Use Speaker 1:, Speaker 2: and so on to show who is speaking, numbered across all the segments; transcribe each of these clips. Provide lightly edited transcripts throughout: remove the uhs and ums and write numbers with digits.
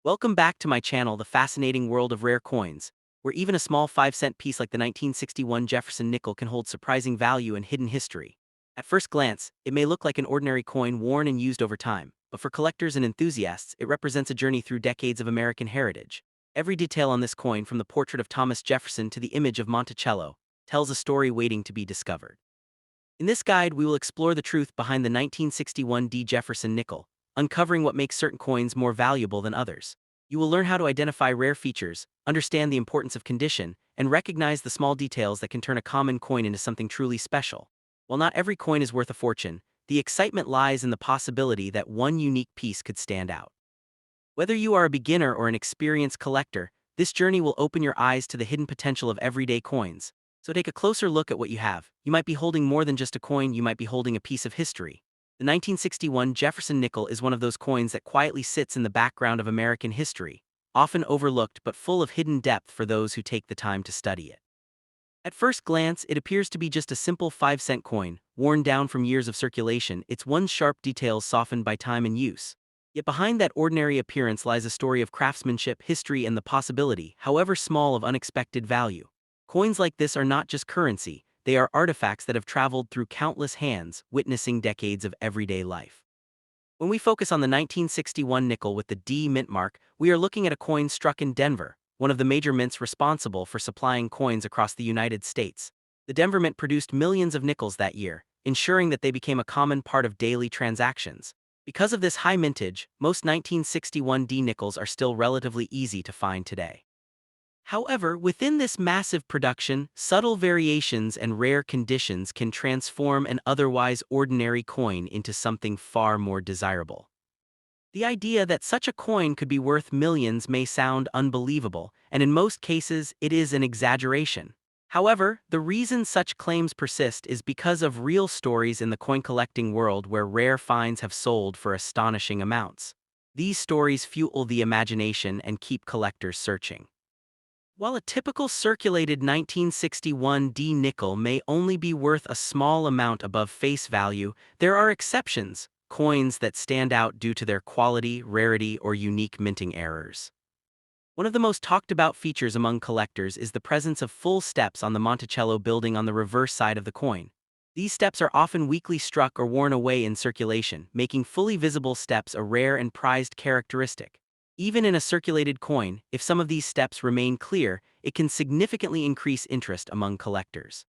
Speaker 1: Welcome back to my channel, The Fascinating World of Rare Coins, where even a small 5-cent piece like the 1961 Jefferson nickel can hold surprising value and hidden history. At first glance, it may look like an ordinary coin worn and used over time, but for collectors and enthusiasts, it represents a journey through decades of American heritage. Every detail on this coin, from the portrait of Thomas Jefferson to the image of Monticello, tells a story waiting to be discovered. In this guide, we will explore the truth behind the 1961 D. Jefferson nickel, uncovering what makes certain coins more valuable than others. You will learn how to identify rare features, understand the importance of condition, and recognize the small details that can turn a common coin into something truly special. While not every coin is worth a fortune, the excitement lies in the possibility that one unique piece could stand out. Whether you are a beginner or an experienced collector, this journey will open your eyes to the hidden potential of everyday coins. So take a closer look at what you have. You might be holding more than just a coin, you might be holding a piece of history. The 1961 Jefferson nickel is one of those coins that quietly sits in the background of American history, often overlooked but full of hidden depth for those who take the time to study it. At first glance, it appears to be just a simple 5-cent coin, worn down from years of circulation, its one sharp details softened by time and use. Yet behind that ordinary appearance lies a story of craftsmanship, history, and the possibility, however small, of unexpected value. Coins like this are not just currency, they are artifacts that have traveled through countless hands, witnessing decades of everyday life. When we focus on the 1961 nickel with the D mint mark, we are looking at a coin struck in Denver, one of the major mints responsible for supplying coins across the United States. The Denver Mint produced millions of nickels that year, ensuring that they became a common part of daily transactions. Because of this high mintage, most 1961 D nickels are still relatively easy to find today. However, within this massive production, subtle variations and rare conditions can transform an otherwise ordinary coin into something far more desirable. The idea that such a coin could be worth millions may sound unbelievable, and in most cases, it is an exaggeration. However, the reason such claims persist is because of real stories in the coin collecting world where rare finds have sold for astonishing amounts. These stories fuel the imagination and keep collectors searching. While a typical circulated 1961 D nickel may only be worth a small amount above face value, there are exceptions, coins that stand out due to their quality, rarity, or unique minting errors. One of the most talked about features among collectors is the presence of full steps on the Monticello building on the reverse side of the coin. These steps are often weakly struck or worn away in circulation, making fully visible steps a rare and prized characteristic. Even in a circulated coin, if some of these steps remain clear, it can significantly increase interest among collectors.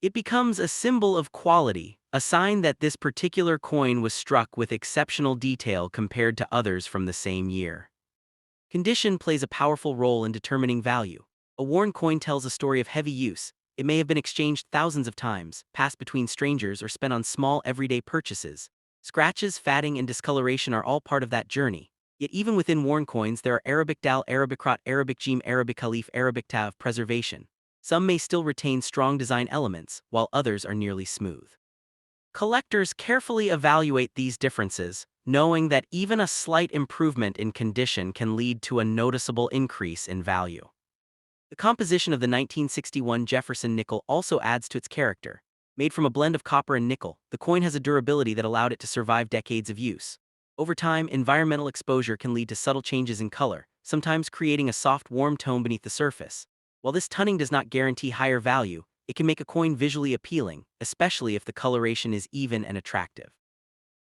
Speaker 1: It becomes a symbol of quality, a sign that this particular coin was struck with exceptional detail compared to others from the same year. Condition plays a powerful role in determining value. A worn coin tells a story of heavy use. It may have been exchanged thousands of times, passed between strangers, or spent on small everyday purchases. Scratches, fatting, and discoloration are all part of that journey. Yet even within worn coins, there are Arabic dal, Arabic rot, Arabic jim, Arabic khalif, Arabic tav preservation. Some may still retain strong design elements, while others are nearly smooth. Collectors carefully evaluate these differences, knowing that even a slight improvement in condition can lead to a noticeable increase in value. The composition of the 1961 Jefferson nickel also adds to its character. Made from a blend of copper and nickel, the coin has a durability that allowed it to survive decades of use. Over time, environmental exposure can lead to subtle changes in color, sometimes creating a soft, warm tone beneath the surface. While this toning does not guarantee higher value, it can make a coin visually appealing, especially if the coloration is even and attractive.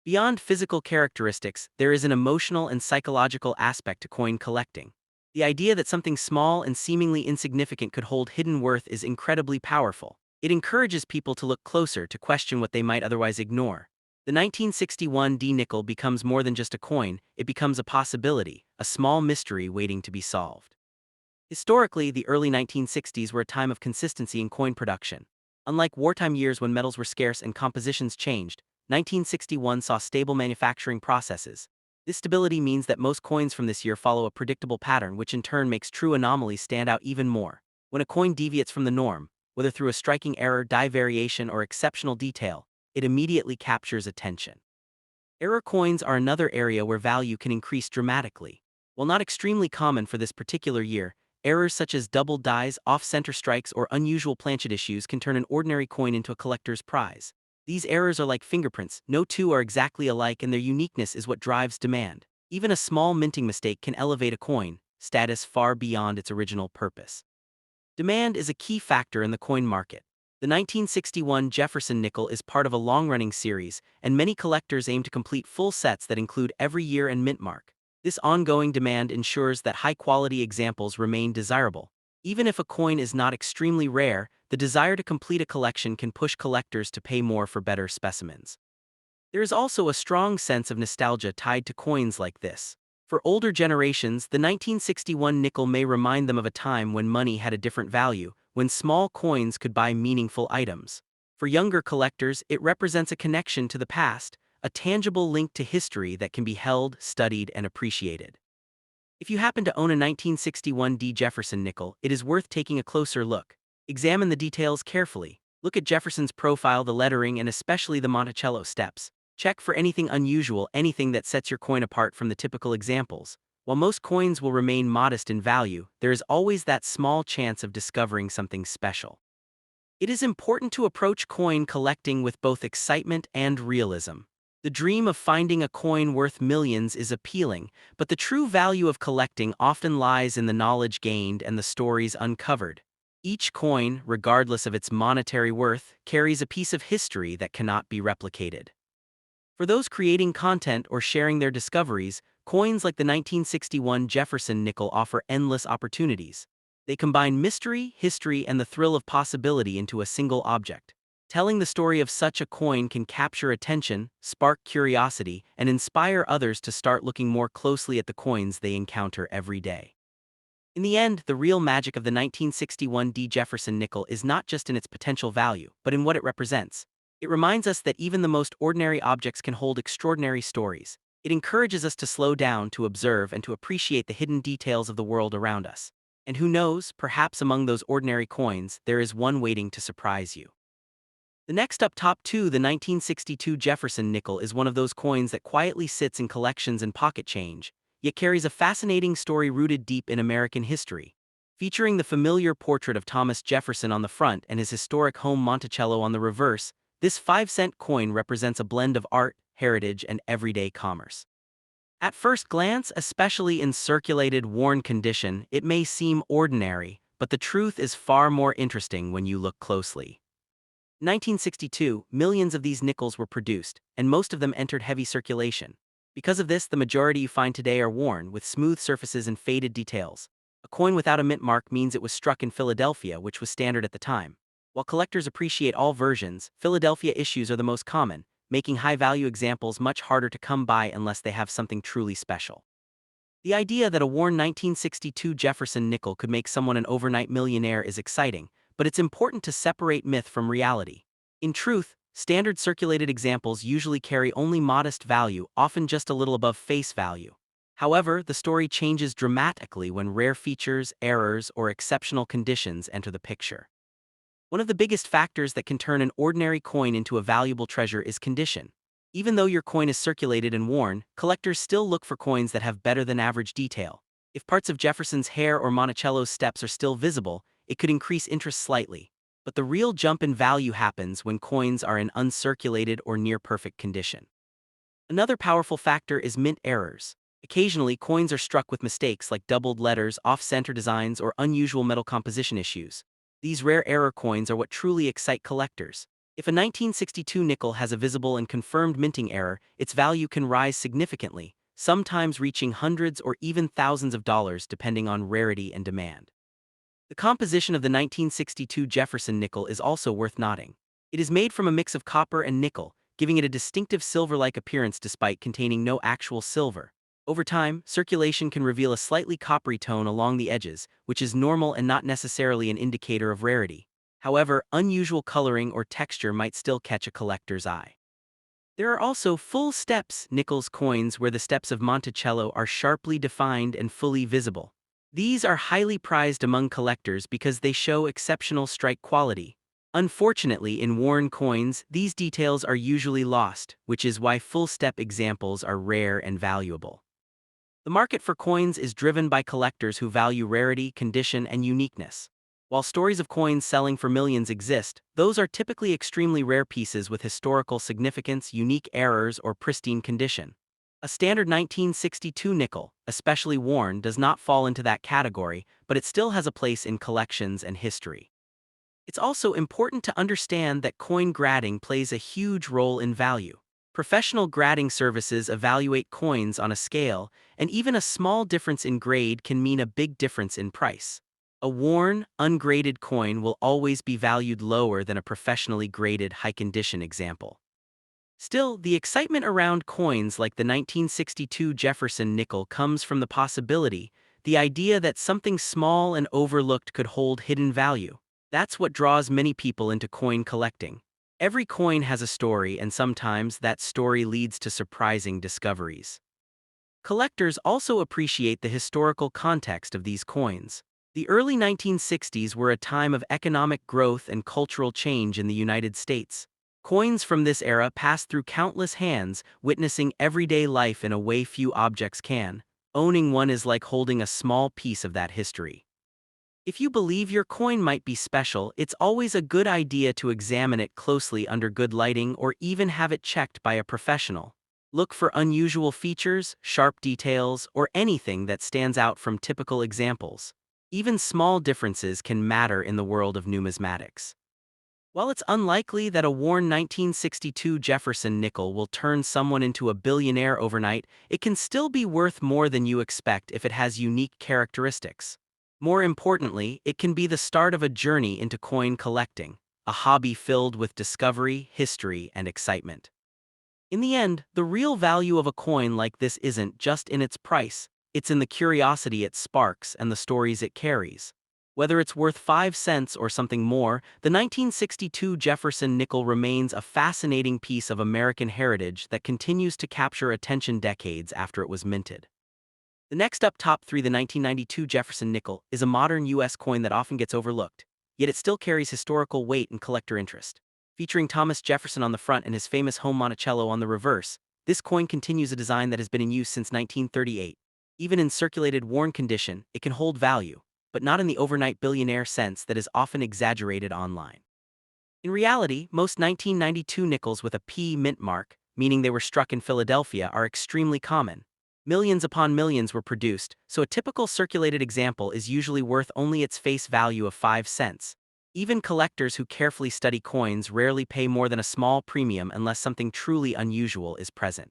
Speaker 1: Beyond physical characteristics, there is an emotional and psychological aspect to coin collecting. The idea that something small and seemingly insignificant could hold hidden worth is incredibly powerful. It encourages people to look closer, to question what they might otherwise ignore. The 1961 D nickel becomes more than just a coin, it becomes a possibility, a small mystery waiting to be solved. Historically, the early 1960s were a time of consistency in coin production. Unlike wartime years when metals were scarce and compositions changed, 1961 saw stable manufacturing processes. This stability means that most coins from this year follow a predictable pattern, which in turn makes true anomalies stand out even more. When a coin deviates from the norm, whether through a striking error, die variation, or exceptional detail, it immediately captures attention. Error coins are another area where value can increase dramatically. While not extremely common for this particular year, errors such as doubled dies, off-center strikes, or unusual planchet issues can turn an ordinary coin into a collector's prize. These errors are like fingerprints, no two are exactly alike and their uniqueness is what drives demand. Even a small minting mistake can elevate a coin status far beyond its original purpose. Demand is a key factor in the coin market. The 1961 Jefferson Nickel is part of a long-running series, and many collectors aim to complete full sets that include every year and mint mark. This ongoing demand ensures that high-quality examples remain desirable. Even if a coin is not extremely rare, the desire to complete a collection can push collectors to pay more for better specimens. There is also a strong sense of nostalgia tied to coins like this. For older generations, the 1961 nickel may remind them of a time when money had a different value, when small coins could buy meaningful items. For younger collectors, it represents a connection to the past, a tangible link to history that can be held, studied, and appreciated. If you happen to own a 1961 D. Jefferson nickel, it is worth taking a closer look. Examine the details carefully. Look at Jefferson's profile, the lettering, and especially the Monticello steps. Check for anything unusual, anything that sets your coin apart from the typical examples. While most coins will remain modest in value, there is always that small chance of discovering something special. It is important to approach coin collecting with both excitement and realism. The dream of finding a coin worth millions is appealing, but the true value of collecting often lies in the knowledge gained and the stories uncovered. Each coin, regardless of its monetary worth, carries a piece of history that cannot be replicated. For those creating content or sharing their discoveries, coins like the 1961 Jefferson nickel offer endless opportunities. They combine mystery, history, and the thrill of possibility into a single object. Telling the story of such a coin can capture attention, spark curiosity, and inspire others to start looking more closely at the coins they encounter every day. In the end, the real magic of the 1961 D. Jefferson nickel is not just in its potential value, but in what it represents. It reminds us that even the most ordinary objects can hold extraordinary stories. It encourages us to slow down, to observe, and to appreciate the hidden details of the world around us. And who knows, perhaps among those ordinary coins, there is one waiting to surprise you. The next up, top 2, the 1962 Jefferson nickel is one of those coins that quietly sits in collections and pocket change, yet carries a fascinating story rooted deep in American history. Featuring the familiar portrait of Thomas Jefferson on the front and his historic home Monticello on the reverse, this 5-cent coin represents a blend of art, heritage, and everyday commerce. At first glance, especially in circulated, worn condition, it may seem ordinary, but the truth is far more interesting when you look closely. In 1962, millions of these nickels were produced, and most of them entered heavy circulation. Because of this, the majority you find today are worn, with smooth surfaces and faded details. A coin without a mint mark means it was struck in Philadelphia, which was standard at the time. While collectors appreciate all versions, Philadelphia issues are the most common, making high-value examples much harder to come by unless they have something truly special. The idea that a worn 1962 Jefferson nickel could make someone an overnight millionaire is exciting, but it's important to separate myth from reality. In truth, standard circulated examples usually carry only modest value, often just a little above face value. However, the story changes dramatically when rare features, errors, or exceptional conditions enter the picture. One of the biggest factors that can turn an ordinary coin into a valuable treasure is condition. Even though your coin is circulated and worn, collectors still look for coins that have better than average detail. If parts of Jefferson's hair or Monticello's steps are still visible, it could increase interest slightly. But the real jump in value happens when coins are in uncirculated or near-perfect condition. Another powerful factor is mint errors. Occasionally, coins are struck with mistakes like doubled letters, off-center designs, or unusual metal composition issues. These rare error coins are what truly excite collectors. If a 1962 nickel has a visible and confirmed minting error, its value can rise significantly, sometimes reaching hundreds or even thousands of dollars depending on rarity and demand. The composition of the 1962 Jefferson nickel is also worth noting. It is made from a mix of copper and nickel, giving it a distinctive silver-like appearance despite containing no actual silver. Over time, circulation can reveal a slightly coppery tone along the edges, which is normal and not necessarily an indicator of rarity. However, unusual coloring or texture might still catch a collector's eye. There are also full steps nickels coins where the steps of Monticello are sharply defined and fully visible. These are highly prized among collectors because they show exceptional strike quality. Unfortunately, in worn coins, these details are usually lost, which is why full-step examples are rare and valuable. The market for coins is driven by collectors who value rarity, condition, and uniqueness. While stories of coins selling for millions exist, those are typically extremely rare pieces with historical significance, unique errors, or pristine condition. A standard 1962 nickel, especially worn, does not fall into that category, but it still has a place in collections and history. It's also important to understand that coin grading plays a huge role in value. Professional grading services evaluate coins on a scale, and even a small difference in grade can mean a big difference in price. A worn, ungraded coin will always be valued lower than a professionally graded high-condition example. Still, the excitement around coins like the 1962 Jefferson Nickel comes from the possibility, the idea that something small and overlooked could hold hidden value. That's what draws many people into coin collecting. Every coin has a story, and sometimes that story leads to surprising discoveries. Collectors also appreciate the historical context of these coins. The early 1960s were a time of economic growth and cultural change in the United States. Coins from this era passed through countless hands, witnessing everyday life in a way few objects can. Owning one is like holding a small piece of that history. If you believe your coin might be special, it's always a good idea to examine it closely under good lighting or even have it checked by a professional. Look for unusual features, sharp details, or anything that stands out from typical examples. Even small differences can matter in the world of numismatics. While it's unlikely that a worn 1962 Jefferson nickel will turn someone into a billionaire overnight, it can still be worth more than you expect if it has unique characteristics. More importantly, it can be the start of a journey into coin collecting, a hobby filled with discovery, history, and excitement. In the end, the real value of a coin like this isn't just in its price, it's in the curiosity it sparks and the stories it carries. Whether it's worth 5 cents or something more, the 1962 Jefferson nickel remains a fascinating piece of American heritage that continues to capture attention decades after it was minted. The next up, top 3, the 1992 Jefferson Nickel, is a modern U.S. coin that often gets overlooked, yet it still carries historical weight and collector interest. Featuring Thomas Jefferson on the front and his famous home Monticello on the reverse, this coin continues a design that has been in use since 1938. Even in circulated worn condition, it can hold value, but not in the overnight billionaire sense that is often exaggerated online. In reality, most 1992 nickels with a P mint mark, meaning they were struck in Philadelphia, are extremely common. Millions upon millions were produced, so a typical circulated example is usually worth only its face value of 5 cents. Even collectors who carefully study coins rarely pay more than a small premium unless something truly unusual is present.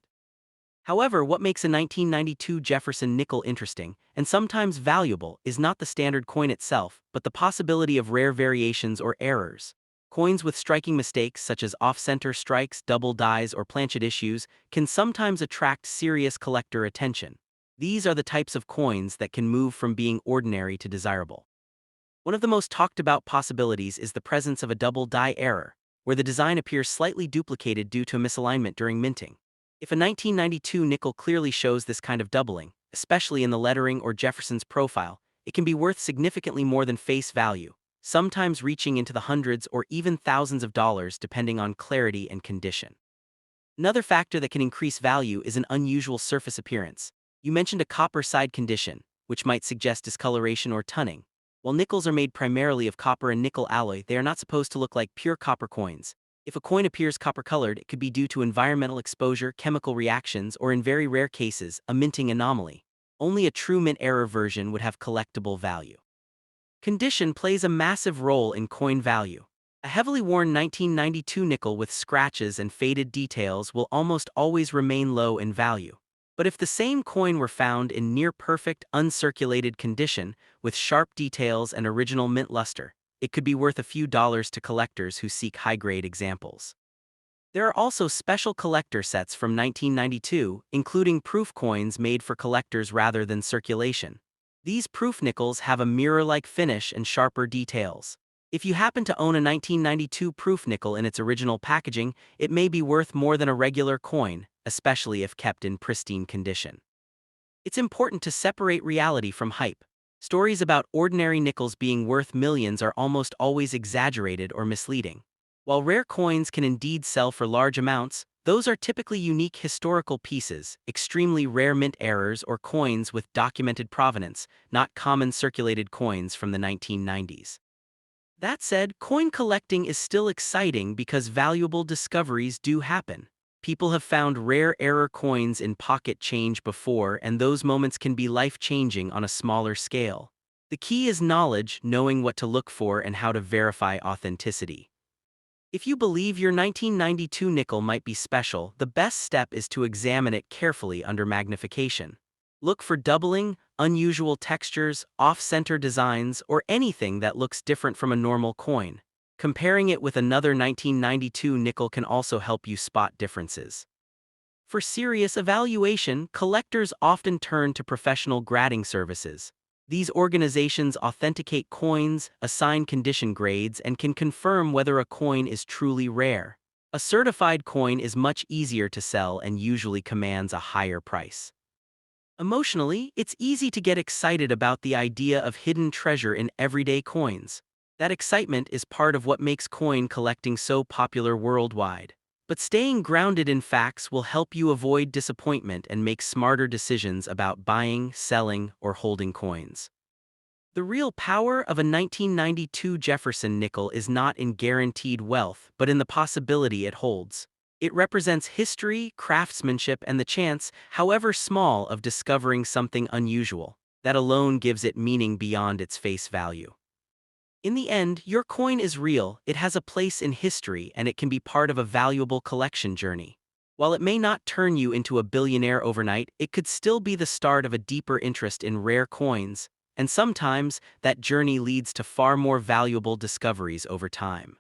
Speaker 1: However, what makes a 1992 Jefferson nickel interesting, and sometimes valuable, is not the standard coin itself, but the possibility of rare variations or errors. Coins with striking mistakes such as off-center strikes, double dies, or planchet issues can sometimes attract serious collector attention. These are the types of coins that can move from being ordinary to desirable. One of the most talked about possibilities is the presence of a double die error, where the design appears slightly duplicated due to a misalignment during minting. If a 1992 nickel clearly shows this kind of doubling, especially in the lettering or Jefferson's profile, it can be worth significantly more than face value, sometimes reaching into the hundreds or even thousands of dollars depending on clarity and condition. Another factor that can increase value is an unusual surface appearance. You mentioned a copper side condition, which might suggest discoloration or tunning. While nickels are made primarily of copper and nickel alloy, they are not supposed to look like pure copper coins. If a coin appears copper-colored, it could be due to environmental exposure, chemical reactions, or in very rare cases, a minting anomaly. Only a true mint error version would have collectible value. Condition plays a massive role in coin value. A heavily worn 1992 nickel with scratches and faded details will almost always remain low in value. But if the same coin were found in near-perfect, uncirculated condition, with sharp details and original mint luster, it could be worth a few dollars to collectors who seek high-grade examples. There are also special collector sets from 1992, including proof coins made for collectors rather than circulation. These proof nickels have a mirror-like finish and sharper details. If you happen to own a 1992 proof nickel in its original packaging, it may be worth more than a regular coin, especially if kept in pristine condition. It's important to separate reality from hype. Stories about ordinary nickels being worth millions are almost always exaggerated or misleading. While rare coins can indeed sell for large amounts, those are typically unique historical pieces, extremely rare mint errors, or coins with documented provenance, not common circulated coins from the 1990s. That said, coin collecting is still exciting because valuable discoveries do happen. People have found rare error coins in pocket change before, and those moments can be life-changing on a smaller scale. The key is knowledge, knowing what to look for and how to verify authenticity. If you believe your 1992 nickel might be special, the best step is to examine it carefully under magnification. Look for doubling, unusual textures, off-center designs, or anything that looks different from a normal coin. Comparing it with another 1992 nickel can also help you spot differences. For serious evaluation, collectors often turn to professional grading services. These organizations authenticate coins, assign condition grades, and can confirm whether a coin is truly rare. A certified coin is much easier to sell and usually commands a higher price. Emotionally, it's easy to get excited about the idea of hidden treasure in everyday coins. That excitement is part of what makes coin collecting so popular worldwide. But staying grounded in facts will help you avoid disappointment and make smarter decisions about buying, selling, or holding coins. The real power of a 1992 Jefferson nickel is not in guaranteed wealth, but in the possibility it holds. It represents history, craftsmanship, and the chance, however small, of discovering something unusual. That alone gives it meaning beyond its face value. In the end, your coin is real, it has a place in history, and it can be part of a valuable collection journey. While it may not turn you into a billionaire overnight, it could still be the start of a deeper interest in rare coins, and sometimes that journey leads to far more valuable discoveries over time.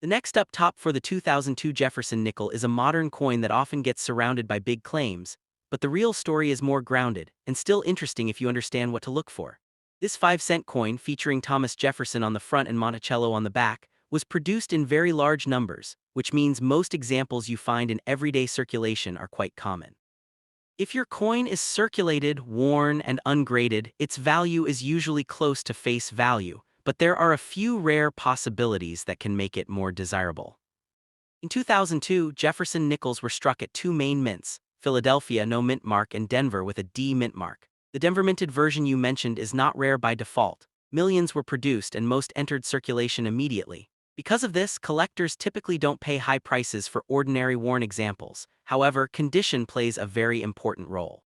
Speaker 1: The next up top for the 2002 Jefferson nickel is a modern coin that often gets surrounded by big claims, but the real story is more grounded and still interesting if you understand what to look for. This 5-cent coin, featuring Thomas Jefferson on the front and Monticello on the back, was produced in very large numbers, which means most examples you find in everyday circulation are quite common. If your coin is circulated, worn, and ungraded, its value is usually close to face value, but there are a few rare possibilities that can make it more desirable. In 2002, Jefferson Nickels were struck at two main mints, Philadelphia no mint mark and Denver with a D mint mark. The Denver minted version you mentioned is not rare by default. Millions were produced and most entered circulation immediately. Because of this, collectors typically don't pay high prices for ordinary worn examples. However, condition plays a very important role.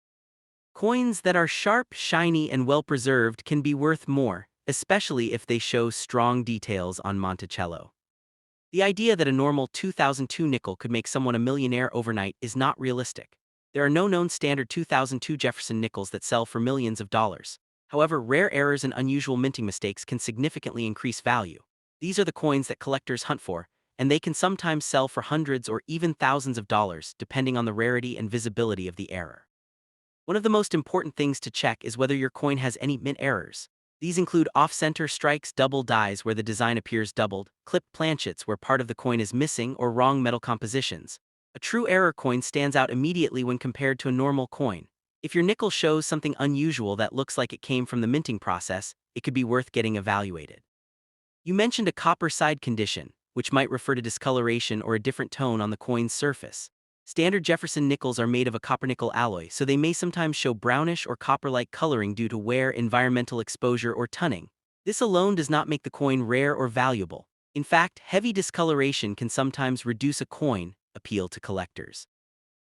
Speaker 1: Coins that are sharp, shiny, and well-preserved can be worth more, especially if they show strong details on Monticello. The idea that a normal 2002 nickel could make someone a millionaire overnight is not realistic. There are no known standard 2002 Jefferson Nickels that sell for millions of dollars. However, rare errors and unusual minting mistakes can significantly increase value. These are the coins that collectors hunt for, and they can sometimes sell for hundreds or even thousands of dollars, depending on the rarity and visibility of the error. One of the most important things to check is whether your coin has any mint errors. These include off-center strikes, double dies where the design appears doubled, clipped planchets where part of the coin is missing, or wrong metal compositions. A true error coin stands out immediately when compared to a normal coin. If your nickel shows something unusual that looks like it came from the minting process, it could be worth getting evaluated. You mentioned a copper side condition, which might refer to discoloration or a different tone on the coin's surface. Standard Jefferson nickels are made of a copper-nickel alloy, so they may sometimes show brownish or copper-like coloring due to wear, environmental exposure, or tunning. This alone does not make the coin rare or valuable. In fact, heavy discoloration can sometimes reduce a coin appeal to collectors.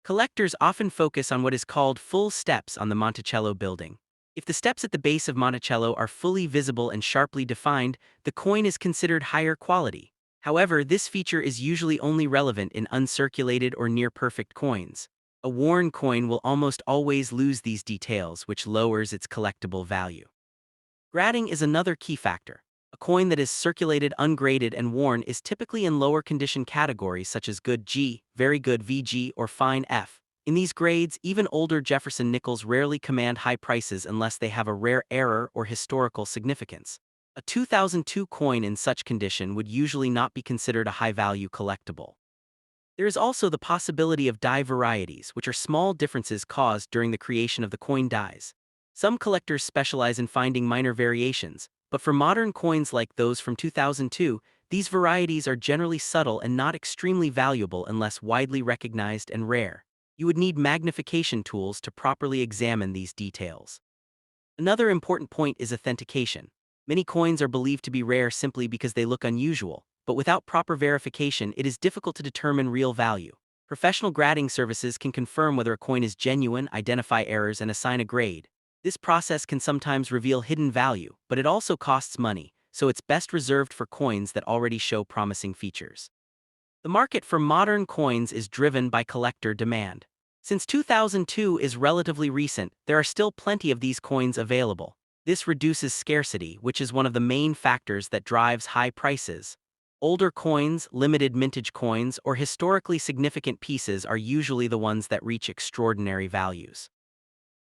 Speaker 1: Collectors often focus on what is called full steps on the Monticello building. If the steps at the base of Monticello are fully visible and sharply defined, the coin is considered higher quality. However, this feature is usually only relevant in uncirculated or near-perfect coins. A worn coin will almost always lose these details, which lowers its collectible value. Grading is another key factor. A coin that is circulated, ungraded, and worn is typically in lower condition categories such as good G, very good VG, or fine F. In these grades, even older Jefferson Nickels rarely command high prices unless they have a rare error or historical significance. A 2002 coin in such condition would usually not be considered a high-value collectible. There is also the possibility of die varieties, which are small differences caused during the creation of the coin dies. Some collectors specialize in finding minor variations, but for modern coins like those from 2002, these varieties are generally subtle and not extremely valuable unless widely recognized and rare. You would need magnification tools to properly examine these details. Another important point is authentication. Many coins are believed to be rare simply because they look unusual, but without proper verification, it is difficult to determine real value. Professional grading services can confirm whether a coin is genuine, identify errors, and assign a grade. This process can sometimes reveal hidden value, but it also costs money, so it's best reserved for coins that already show promising features. The market for modern coins is driven by collector demand. Since 2002 is relatively recent, there are still plenty of these coins available. This reduces scarcity, which is one of the main factors that drives high prices. Older coins, limited mintage coins, or historically significant pieces are usually the ones that reach extraordinary values.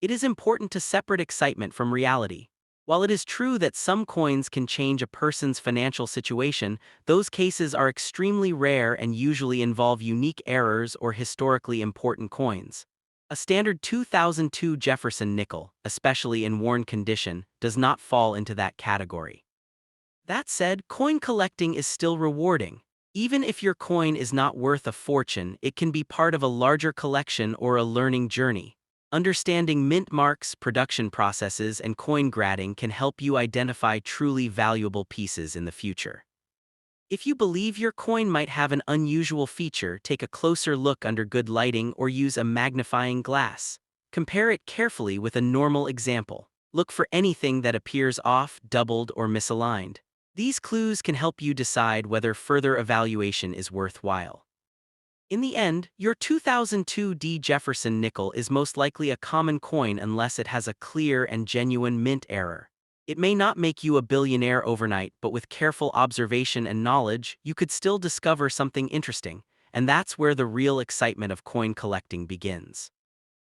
Speaker 1: It is important to separate excitement from reality. While it is true that some coins can change a person's financial situation, those cases are extremely rare and usually involve unique errors or historically important coins. A standard 2002 Jefferson nickel, especially in worn condition, does not fall into that category. That said, coin collecting is still rewarding. Even if your coin is not worth a fortune, it can be part of a larger collection or a learning journey. Understanding mint marks, production processes, and coin grading can help you identify truly valuable pieces in the future. If you believe your coin might have an unusual feature, take a closer look under good lighting or use a magnifying glass. Compare it carefully with a normal example. Look for anything that appears off, doubled, or misaligned. These clues can help you decide whether further evaluation is worthwhile. In the end, your 2002 D Jefferson nickel is most likely a common coin unless it has a clear and genuine mint error. It may not make you a billionaire overnight, but with careful observation and knowledge, you could still discover something interesting, and that's where the real excitement of coin collecting begins.